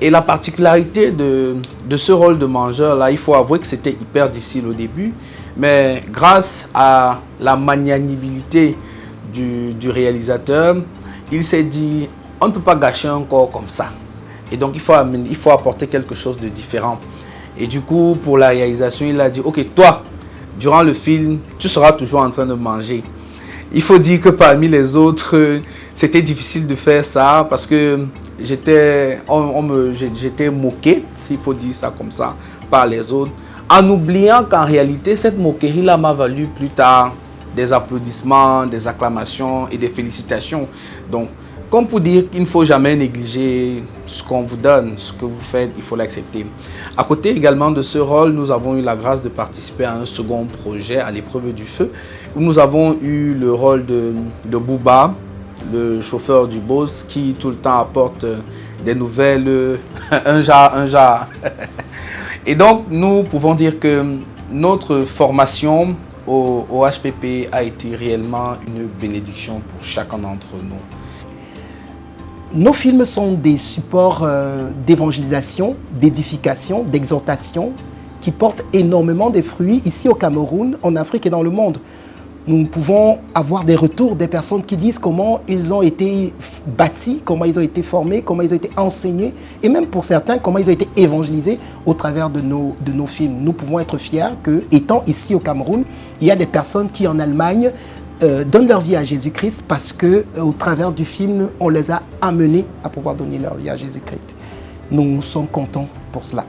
Et la particularité de ce rôle de mangeur-là, il faut avouer que c'était hyper difficile au début, mais grâce à la magnanimité du réalisateur, il s'est dit, on ne peut pas gâcher un corps comme ça. Et donc, il faut apporter quelque chose de différent. Et du coup, pour la réalisation, il a dit, ok, toi, durant le film, tu seras toujours en train de manger. Il faut dire que parmi les autres, c'était difficile de faire ça parce que j'étais moqué, s'il faut dire ça comme ça, par les autres. En oubliant qu'en réalité, cette moquerie-là m'a valu plus tard des applaudissements, des acclamations et des félicitations. Donc, comme pour dire qu'il ne faut jamais négliger ce qu'on vous donne, ce que vous faites, il faut l'accepter. À côté également de ce rôle, nous avons eu la grâce de participer à un second projet, à l'épreuve du feu, où nous avons eu le rôle de Bouba, le chauffeur du boss, qui tout le temps apporte des nouvelles, un jar. Et donc, nous pouvons dire que notre formation au HPP a été réellement une bénédiction pour chacun d'entre nous. Nos films sont des supports d'évangélisation, d'édification, d'exhortation qui portent énormément de fruits ici au Cameroun, en Afrique et dans le monde. Nous pouvons avoir des retours des personnes qui disent comment ils ont été bâtis, comment ils ont été formés, comment ils ont été enseignés et même pour certains, comment ils ont été évangélisés au travers de nos films. Nous pouvons être fiers que, étant ici au Cameroun, il y a des personnes qui en Allemagne donnent leur vie à Jésus-Christ parce qu'au travers du film, on les a amenés à pouvoir donner leur vie à Jésus-Christ. Nous sommes contents pour cela.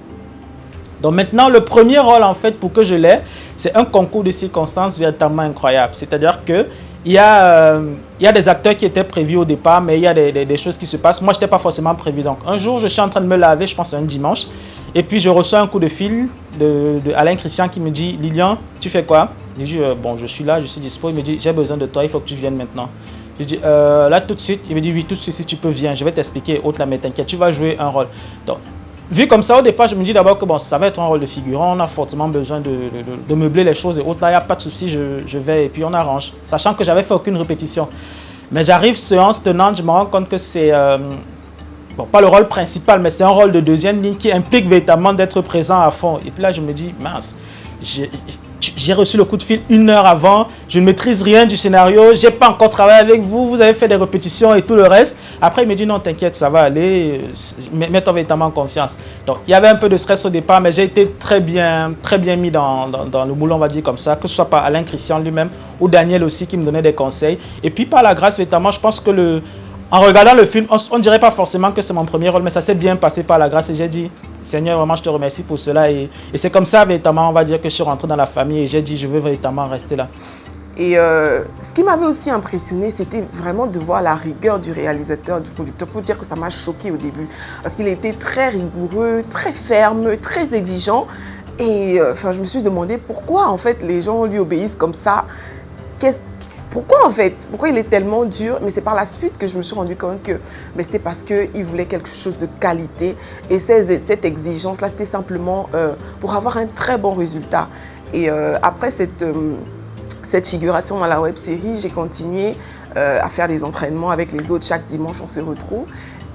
Donc maintenant, le premier rôle, en fait, pour que je l'ai, c'est un concours de circonstances véritablement incroyable. C'est-à-dire qu'il y a des acteurs qui étaient prévus au départ, mais il y a des choses qui se passent. Moi, je n'étais pas forcément prévu. Donc un jour, je suis en train de me laver, je pense un dimanche, et puis je reçois un coup de fil de Alain Christian qui me dit « Lilian, tu fais quoi ?» Je dis « Bon, je suis là, je suis dispo. » Il me dit « J'ai besoin de toi, il faut que tu viennes maintenant. » Je dis là tout de suite. Il me dit « Oui, tout de suite, si tu peux, viens. Je vais t'expliquer. Autre là, mais t'inquiète, tu vas jouer un rôle. » Donc, vu comme ça, au départ, je me dis d'abord que bon, ça va être un rôle de figurant, on a fortement besoin de meubler les choses et autres. Là, il n'y a pas de souci, je vais et puis on arrange. Sachant que j'avais fait aucune répétition. Mais j'arrive, séance tenante, je me rends compte que c'est, bon, pas le rôle principal, mais c'est un rôle de deuxième ligne qui implique véritablement d'être présent à fond. Et puis là, je me dis, mince, j'ai reçu le coup de fil 1 heure avant, je ne maîtrise rien du scénario, je n'ai pas encore travaillé avec vous, vous avez fait des répétitions et tout le reste. Après, il me dit non, t'inquiète, ça va aller, mets-toi véritablement en confiance. Donc, il y avait un peu de stress au départ, mais j'ai été très bien mis dans le moule, on va dire comme ça, que ce soit par Alain Christian lui-même ou Daniel aussi qui me donnait des conseils. Et puis, par la grâce, véritablement, je pense que en regardant le film, on ne dirait pas forcément que c'est mon premier rôle, mais ça s'est bien passé par la grâce et j'ai dit, Seigneur, vraiment, je te remercie pour cela. Et c'est comme ça, véritablement, on va dire que je suis rentré dans la famille et j'ai dit, je veux véritablement rester là. Et ce qui m'avait aussi impressionné, c'était vraiment de voir la rigueur du réalisateur, du producteur. Il faut dire que ça m'a choqué au début, parce qu'il était très rigoureux, très ferme, très exigeant. Et je me suis demandé pourquoi, en fait, les gens lui obéissent comme ça. Pourquoi il est tellement dur? Mais c'est par la suite que je me suis rendu compte que c'était parce qu'il voulait quelque chose de qualité. Et cette exigence-là, c'était simplement pour avoir un très bon résultat. Et après cette figuration dans la web-série, j'ai continué à faire des entraînements avec les autres. Chaque dimanche, on se retrouve.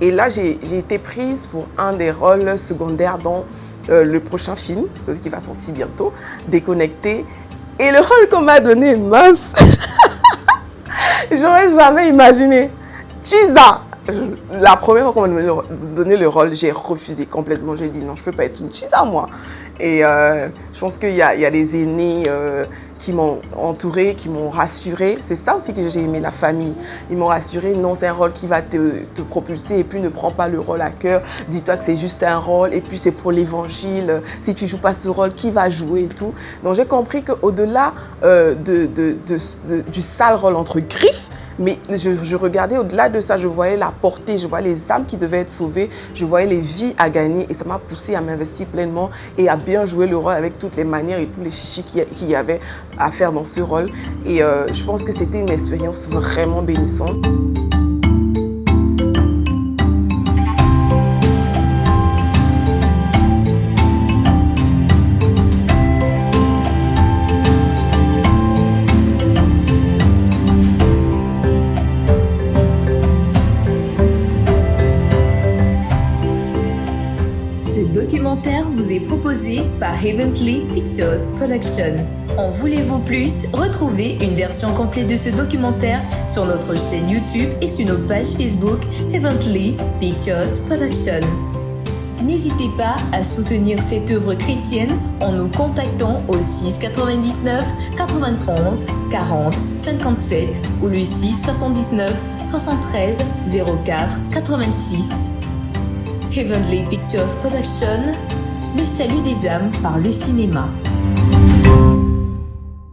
Et là, j'ai été prise pour un des rôles secondaires dans le prochain film, celui qui va sortir bientôt, Déconnecté. Et le rôle qu'on m'a donné, mince, j'aurais jamais imaginé. Chiza, la première fois qu'on m'a donné le rôle, j'ai refusé complètement. J'ai dit non, je ne peux pas être une Chiza, moi. Et je pense qu'il y a des aînés qui m'ont entourée, qui m'ont rassurée. C'est ça aussi que j'ai aimé, la famille. Ils m'ont rassurée, non, c'est un rôle qui va te propulser et puis ne prends pas le rôle à cœur. Dis-toi que c'est juste un rôle et puis c'est pour l'évangile. Si tu ne joues pas ce rôle, qui va jouer et tout. Donc j'ai compris qu'au-delà du sale rôle entre griffes, mais je regardais au-delà de ça, je voyais la portée, je voyais les âmes qui devaient être sauvées, je voyais les vies à gagner et ça m'a poussé à m'investir pleinement et à bien jouer le rôle avec toutes les manières et tous les chichis qu'il y avait à faire dans ce rôle. Et je pense que c'était une expérience vraiment bénissante. documentaire vous est proposé par Heavenly Pictures Production. En voulez-vous plus? Retrouvez une version complète de ce documentaire sur notre chaîne YouTube et sur nos pages Facebook Heavenly Pictures Production. N'hésitez pas à soutenir cette œuvre chrétienne en nous contactant au 6 99 91 40 57 ou le 6 79 73 04 86. Heavenly Pictures Production, le salut des âmes par le cinéma.